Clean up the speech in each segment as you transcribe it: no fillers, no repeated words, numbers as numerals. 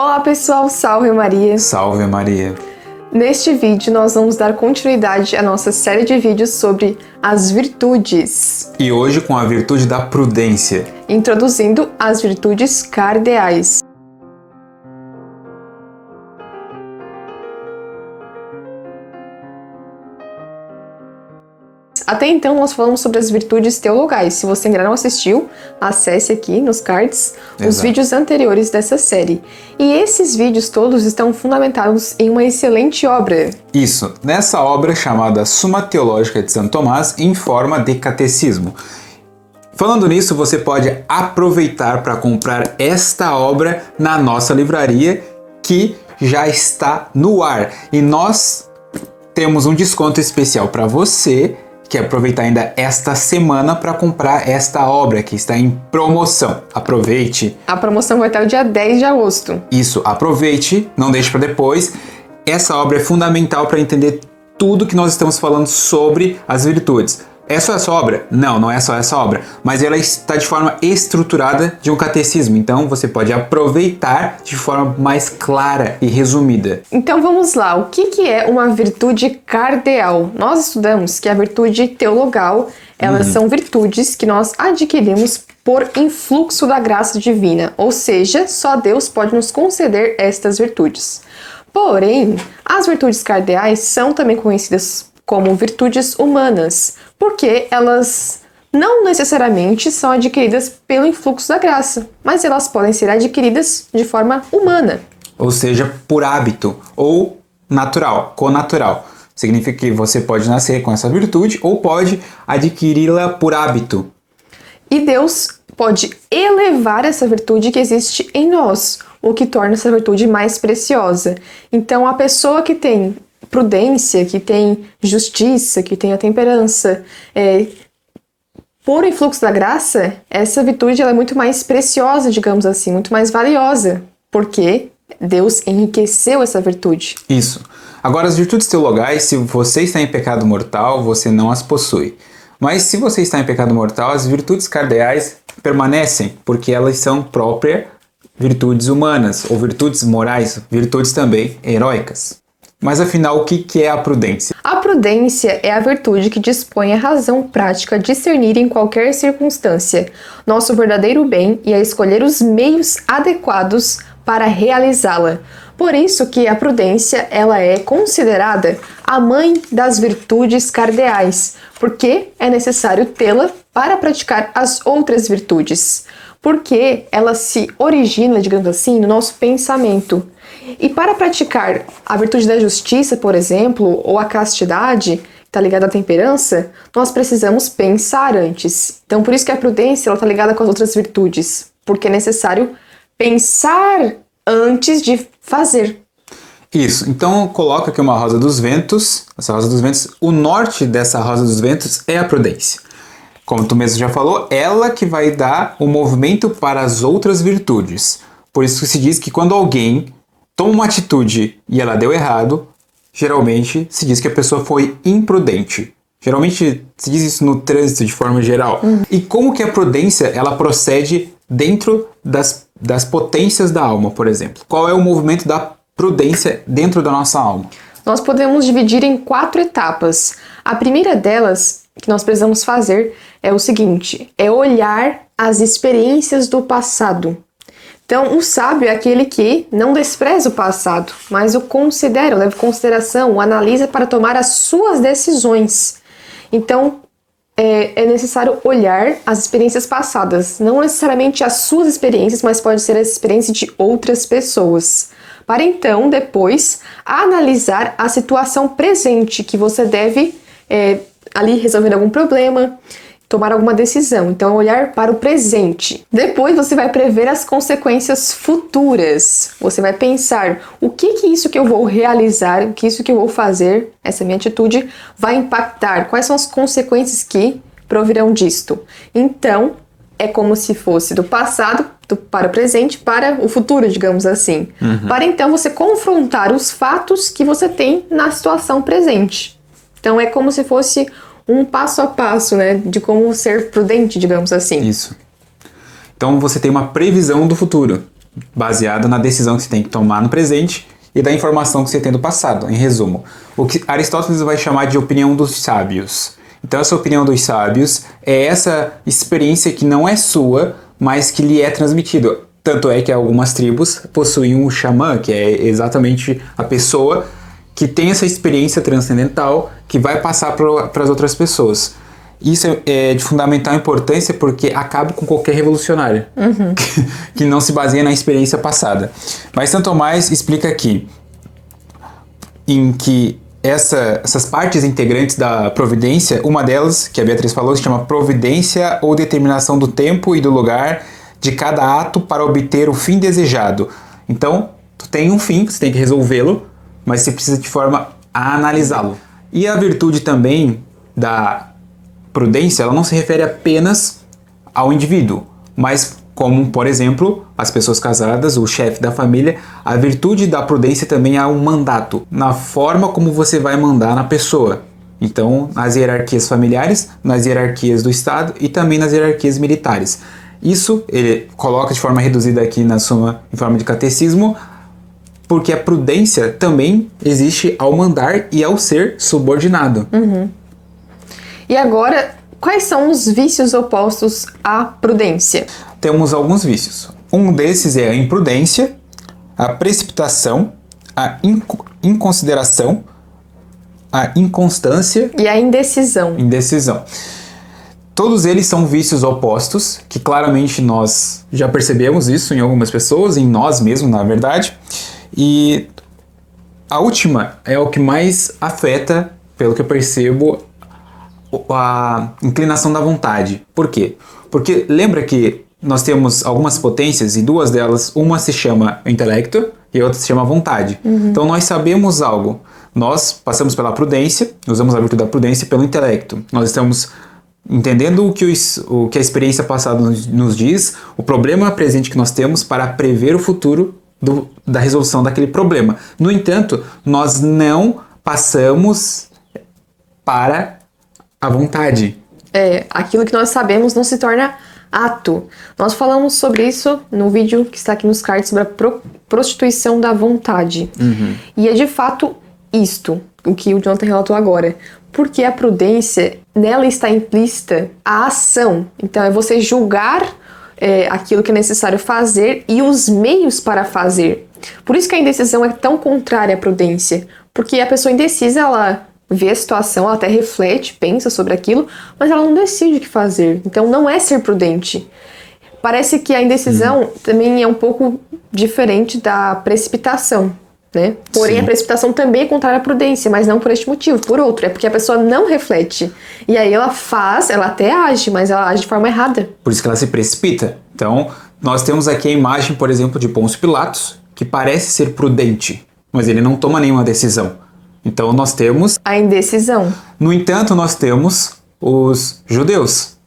Olá pessoal, salve Maria! Salve Maria! Neste vídeo nós vamos dar continuidade à nossa série de vídeos sobre as virtudes. E hoje com a virtude da prudência. Introduzindo as virtudes cardeais. Até então nós falamos sobre as virtudes teologais. Se você ainda não assistiu, acesse aqui nos cards os vídeos anteriores dessa série. E esses vídeos todos estão fundamentados em uma excelente obra. Isso, nessa obra chamada Suma Teológica de Santo Tomás em forma de catecismo. Falando nisso, você pode aproveitar para comprar esta obra na nossa livraria, que já está no ar. E nós temos um desconto especial para você que aproveitar ainda esta semana para comprar esta obra que está em promoção. Aproveite. A promoção vai até o dia 10 de agosto. Isso, aproveite, não deixe para depois. Essa obra é fundamental para entender tudo que nós estamos falando sobre as virtudes. É só essa obra? Não, não é só essa obra, mas ela está de forma estruturada de um catecismo, então você pode aproveitar de forma mais clara e resumida. Então vamos lá, o que é uma virtude cardeal? Nós estudamos que a virtude teologal, elas são virtudes que nós adquirimos por influxo da graça divina, ou seja, só Deus pode nos conceder estas virtudes. Porém, as virtudes cardeais são também conhecidas como virtudes humanas, porque elas não necessariamente são adquiridas pelo influxo da graça, mas elas podem ser adquiridas de forma humana. Ou seja, por hábito ou natural, connatural. Significa que você pode nascer com essa virtude ou pode adquiri-la por hábito. E Deus pode elevar essa virtude que existe em nós, o que torna essa virtude mais preciosa. Então, a pessoa que tem prudência, que tem justiça, que tem a temperança, por influxo da graça, essa virtude ela é muito mais preciosa, digamos assim, muito mais valiosa, porque Deus enriqueceu essa virtude. Isso. Agora, as virtudes teologais, se você está em pecado mortal, você não as possui. Mas se você está em pecado mortal, as virtudes cardeais permanecem, porque elas são próprias virtudes humanas, ou virtudes morais, virtudes também heróicas. Mas afinal, o que é a prudência? A prudência é a virtude que dispõe a razão prática a discernir em qualquer circunstância nosso verdadeiro bem e a escolher os meios adequados para realizá-la. Por isso que a prudência ela é considerada a mãe das virtudes cardeais, porque é necessário tê-la para praticar as outras virtudes, porque ela se origina, digamos assim, no nosso pensamento. E para praticar a virtude da justiça, por exemplo, ou a castidade, que está ligada à temperança, nós precisamos pensar antes. Então, por isso que a prudência está ligada com as outras virtudes, porque é necessário pensar antes de fazer. Isso, então coloca aqui uma rosa dos ventos, essa rosa dos ventos, o norte dessa rosa dos ventos é a prudência. Como tu mesmo já falou, ela que vai dar o movimento para as outras virtudes. Por isso que se diz que quando alguém toma uma atitude e ela deu errado, geralmente se diz que a pessoa foi imprudente. Geralmente se diz isso no trânsito de forma geral. E como que a prudência ela procede dentro das potências da alma, por exemplo? Qual é o movimento da prudência dentro da nossa alma? Nós podemos dividir em 4 etapas. A primeira delas que nós precisamos fazer é o seguinte, é olhar as experiências do passado. Então, o sábio é aquele que não despreza o passado, mas o considera, o leva em consideração, o analisa para tomar as suas decisões. Então, é necessário olhar as experiências passadas, não necessariamente as suas experiências, mas pode ser as experiências de outras pessoas. Para então, depois, analisar a situação presente que você deve ali resolver algum problema, tomar alguma decisão. Então, olhar para o presente. Depois, você vai prever as consequências futuras. Você vai pensar o que isso que eu vou realizar, o que isso que eu vou fazer, essa minha atitude, vai impactar. Quais são as consequências que provirão disto? Então, é como se fosse do passado para o presente, para o futuro, digamos assim. Para então você confrontar os fatos que você tem na situação presente. Então, é como se fosse um passo a passo, né, de como ser prudente, digamos assim. Isso. Então você tem uma previsão do futuro. baseado na decisão que você tem que tomar no presente e da informação que você tem do passado, em resumo. O que Aristóteles vai chamar de opinião dos sábios. Então essa opinião dos sábios é essa experiência que não é sua, mas que lhe é transmitido. Tanto é que algumas tribos possuem um xamã, que é exatamente a pessoa que tem essa experiência transcendental que vai passar para as outras pessoas. Isso é de fundamental importância porque acaba com qualquer revolucionário que não se baseia na experiência passada. Mas Santo Tomás explica aqui em que essas partes integrantes da providência, uma delas, que a Beatriz falou, se chama providência ou determinação do tempo e do lugar de cada ato para obter o fim desejado. Então, tu tem um fim, você tem que resolvê-lo, mas você precisa de forma a analisá-lo. E a virtude também da prudência, ela não se refere apenas ao indivíduo, mas como, por exemplo, as pessoas casadas, o chefe da família, a virtude da prudência também é um mandato, na forma como você vai mandar na pessoa. Então, nas hierarquias familiares, nas hierarquias do Estado e também nas hierarquias militares. Isso ele coloca de forma reduzida aqui na suma em forma de catecismo, porque a prudência também existe ao mandar e ao ser subordinado. E agora, quais são os vícios opostos à prudência? Temos alguns vícios. Um desses é a imprudência, a precipitação, a inconsideração, a inconstância e a indecisão. Todos eles são vícios opostos, que claramente nós já percebemos isso em algumas pessoas, em nós mesmos, na verdade. E a última é o que mais afeta, pelo que eu percebo, a inclinação da vontade. Por quê? Porque lembra que nós temos algumas potências e duas delas, uma se chama intelecto e a outra se chama vontade. Então nós sabemos algo. Nós passamos pela prudência, usamos a virtude da prudência pelo intelecto. Nós estamos entendendo o que a experiência passada nos diz, o problema presente que nós temos para prever o futuro da resolução daquele problema. No entanto, nós não passamos para a vontade. Aquilo que nós sabemos não se torna ato. Nós falamos sobre isso no vídeo que está aqui nos cards sobre a prostituição da vontade. E é de fato isto, o que o Jonathan relatou agora. Porque a prudência, nela está implícita a ação. Então é você julgar aquilo que é necessário fazer e os meios para fazer. Por isso que a indecisão é tão contrária à prudência. Porque a pessoa indecisa, ela vê a situação, ela até reflete, pensa sobre aquilo, mas ela não decide o que fazer. Então não é ser prudente. Parece que a indecisão também é um pouco diferente da precipitação, né? Porém, Sim. A precipitação também é contrária à prudência, mas não por este motivo, por outro. É porque a pessoa não reflete. E aí ela até age, mas ela age de forma errada. Por isso que ela se precipita. Então, nós temos aqui a imagem, por exemplo, de Pôncio Pilatos, que parece ser prudente, mas ele não toma nenhuma decisão. Então nós temos a indecisão. No entanto, nós temos os judeus,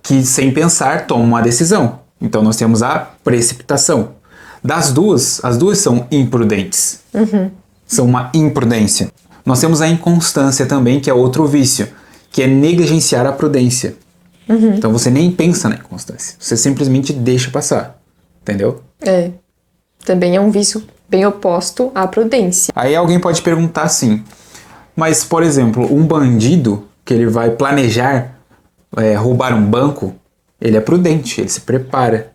que sem pensar tomam uma decisão. Então nós temos a precipitação. Das duas, as duas são imprudentes. São uma imprudência. Nós temos a inconstância também, que é outro vício, que é negligenciar a prudência. Então você nem pensa na inconstância, você simplesmente deixa passar. Entendeu? Também é um vício bem oposto à prudência. Aí alguém pode perguntar assim, mas, por exemplo, um bandido que ele vai planejar roubar um banco, ele é prudente, ele se prepara.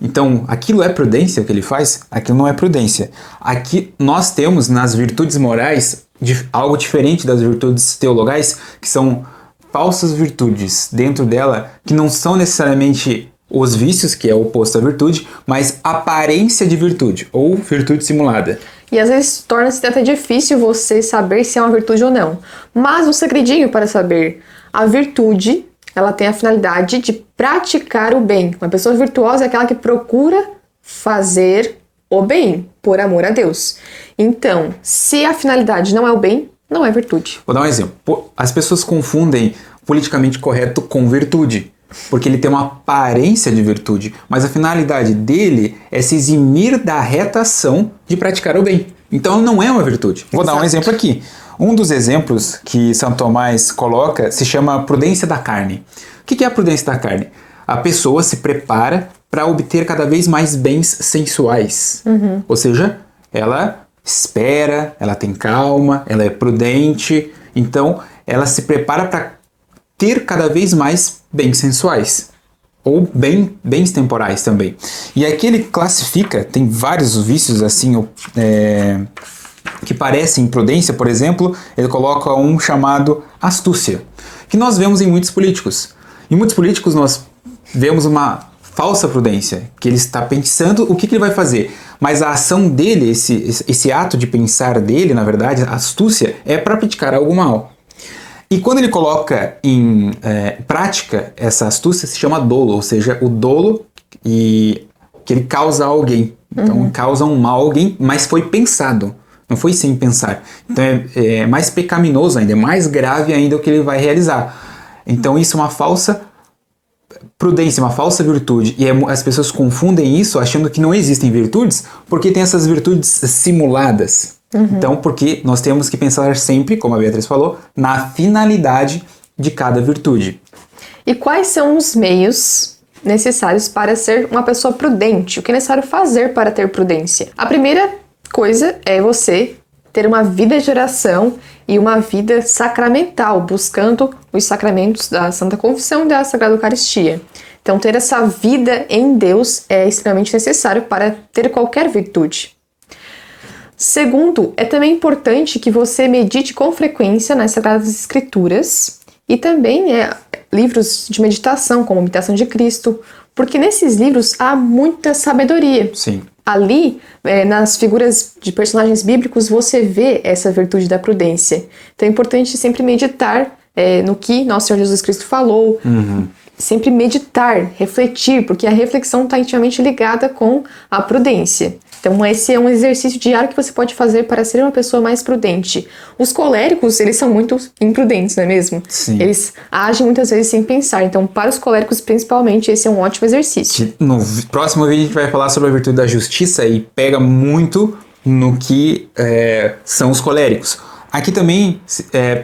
Então, aquilo é prudência, o que ele faz? Aquilo não é prudência. Aqui nós temos nas virtudes morais algo diferente das virtudes teologais, que são falsas virtudes dentro dela, que não são necessariamente os vícios, que é o oposto à virtude, mas aparência de virtude, ou virtude simulada. E às vezes torna-se até difícil você saber se é uma virtude ou não. Mas um segredinho para saber. A virtude, ela tem a finalidade de praticar o bem. Uma pessoa virtuosa é aquela que procura fazer o bem, por amor a Deus. Então, se a finalidade não é o bem, não é virtude. Vou dar um exemplo. As pessoas confundem politicamente correto com virtude, porque ele tem uma aparência de virtude, mas a finalidade dele é se eximir da reta ação de praticar o bem. Então não é uma virtude. Vou dar um exemplo aqui. Um dos exemplos que Santo Tomás coloca se chama prudência da carne. O que é a prudência da carne? A pessoa se prepara para obter cada vez mais bens sensuais. Ou seja, ela espera, ela tem calma, ela é prudente, então ela se prepara para ter cada vez mais bens sensuais. Ou bens temporais também. E aqui ele classifica, tem vários vícios assim, que parecem imprudência, por exemplo, ele coloca um chamado astúcia, que nós vemos em muitos políticos. Em muitos políticos nós vemos uma falsa prudência, que ele está pensando o que ele vai fazer, mas a ação dele, esse ato de pensar dele, na verdade, a astúcia, é para praticar algo mal. E quando ele coloca em prática essa astúcia, se chama dolo, ou seja, o dolo que ele causa a alguém. Então, causa um mal a alguém, mas foi pensado, não foi sem pensar. Então, é mais pecaminoso ainda, é mais grave ainda o que ele vai realizar. Então, isso é uma falsa prudência, uma falsa virtude. E as pessoas confundem isso achando que não existem virtudes, porque tem essas virtudes simuladas. Então, porque nós temos que pensar sempre, como a Beatriz falou, na finalidade de cada virtude. E quais são os meios necessários para ser uma pessoa prudente? O que é necessário fazer para ter prudência? A primeira coisa é você ter uma vida de oração e uma vida sacramental, buscando os sacramentos da Santa Confissão e da Sagrada Eucaristia. Então, ter essa vida em Deus é extremamente necessário para ter qualquer virtude. Segundo, é também importante que você medite com frequência nas Sagradas Escrituras e também livros de meditação, como Imitação de Cristo, porque nesses livros há muita sabedoria. Sim. Ali, nas figuras de personagens bíblicos, você vê essa virtude da prudência. Então é importante sempre meditar no que Nosso Senhor Jesus Cristo falou, sempre meditar, refletir, porque a reflexão está intimamente ligada com a prudência. Então esse é um exercício diário que você pode fazer para ser uma pessoa mais prudente. Os coléricos, eles são muito imprudentes, não é mesmo? Sim. Eles agem muitas vezes sem pensar. Então, para os coléricos, principalmente, esse é um ótimo exercício. No próximo vídeo a gente vai falar sobre a virtude da justiça e pega muito no que são os coléricos. Aqui também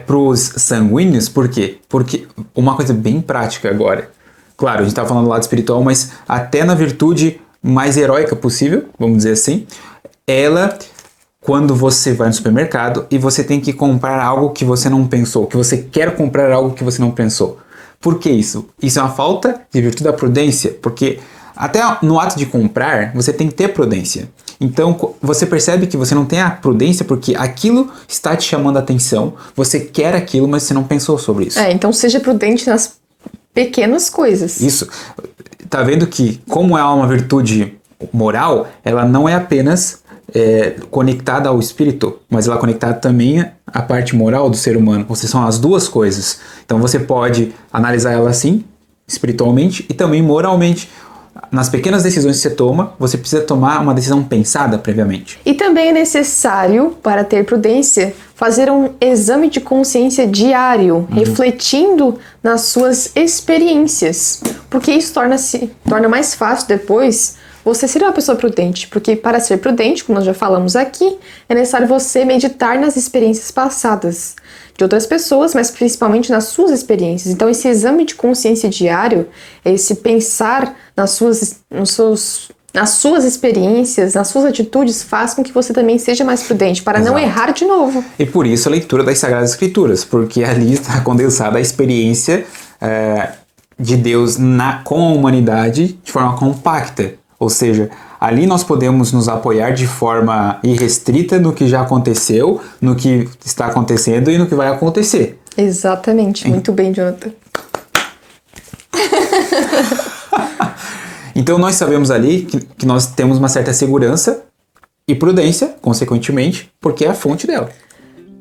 para os sanguíneos, por quê? Porque uma coisa bem prática agora. Claro, a gente está falando do lado espiritual, mas até na virtude mais heróica possível, vamos dizer assim, quando você vai no supermercado e você tem que comprar algo que você não pensou, que você quer comprar algo que você não pensou. Por que isso? Isso é uma falta de virtude da prudência, porque até no ato de comprar, você tem que ter prudência. Então, você percebe que você não tem a prudência porque aquilo está te chamando a atenção, você quer aquilo, mas você não pensou sobre isso. Então seja prudente nas pequenas coisas. Isso. Tá vendo que, como é uma virtude moral, ela não é apenas conectada ao espírito, mas ela é conectada também à parte moral do ser humano. Ou seja, são as duas coisas. Então você pode analisar ela assim, espiritualmente, e também moralmente. Nas pequenas decisões que você toma, você precisa tomar uma decisão pensada previamente. E também é necessário, para ter prudência, fazer um exame de consciência diário, refletindo nas suas experiências. Porque isso torna mais fácil depois você ser uma pessoa prudente. Porque para ser prudente, como nós já falamos aqui, é necessário você meditar nas experiências passadas de outras pessoas, mas principalmente nas suas experiências. Então esse exame de consciência diário, esse pensar nas suas experiências, nas suas atitudes, faz com que você também seja mais prudente, para não errar de novo. E por isso a leitura das Sagradas Escrituras, porque ali está condensada a experiência de Deus com a humanidade de forma compacta. Ou seja, ali nós podemos nos apoiar de forma irrestrita no que já aconteceu, no que está acontecendo e no que vai acontecer. Exatamente. Muito bem, Jonathan. Então nós sabemos ali que nós temos uma certa segurança e prudência, consequentemente, porque é a fonte dela.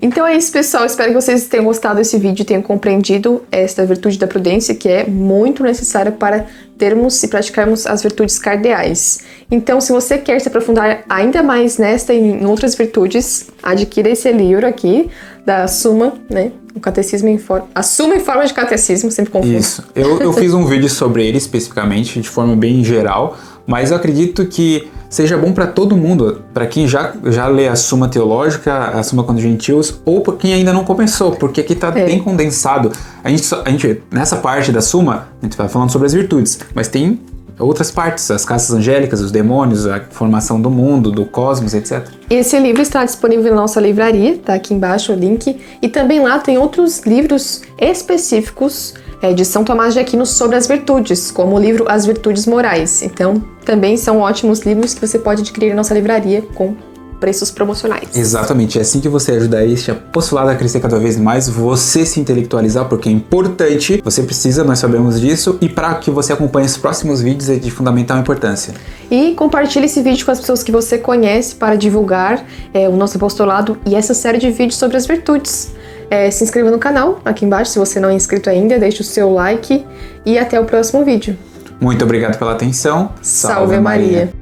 Então é isso, pessoal. Espero que vocês tenham gostado desse vídeo e tenham compreendido esta virtude da prudência, que é muito necessária para termos e praticarmos as virtudes cardeais. Então, se você quer se aprofundar ainda mais nesta e em outras virtudes, adquira esse livro aqui, da Suma, né? O Catecismo a Suma em Forma de Catecismo, sempre confuso. Isso. Eu fiz um vídeo sobre ele especificamente, de forma bem geral, mas eu acredito que seja bom para todo mundo, para quem já lê a Suma Teológica, a Suma Contra os Gentios, ou para quem ainda não começou, porque aqui está bem condensado. A gente, nessa parte da Suma, a gente vai falando sobre as virtudes, mas tem outras partes, as castas angélicas, os demônios, a formação do mundo, do cosmos, etc. Esse livro está disponível na nossa livraria, tá aqui embaixo o link, e também lá tem outros livros específicos de São Tomás de Aquino sobre as virtudes, como o livro As Virtudes Morais. Então, também são ótimos livros que você pode adquirir na nossa livraria com preços promocionais. Exatamente, é assim que você ajuda este apostolado a crescer cada vez mais, você se intelectualizar, porque é importante, você precisa, nós sabemos disso, e para que você acompanhe os próximos vídeos é de fundamental importância. E compartilhe esse vídeo com as pessoas que você conhece para divulgar o nosso apostolado e essa série de vídeos sobre as virtudes. Se inscreva no canal, aqui embaixo, se você não é inscrito ainda, deixe o seu like e até o próximo vídeo. Muito obrigado pela atenção. Salve Maria!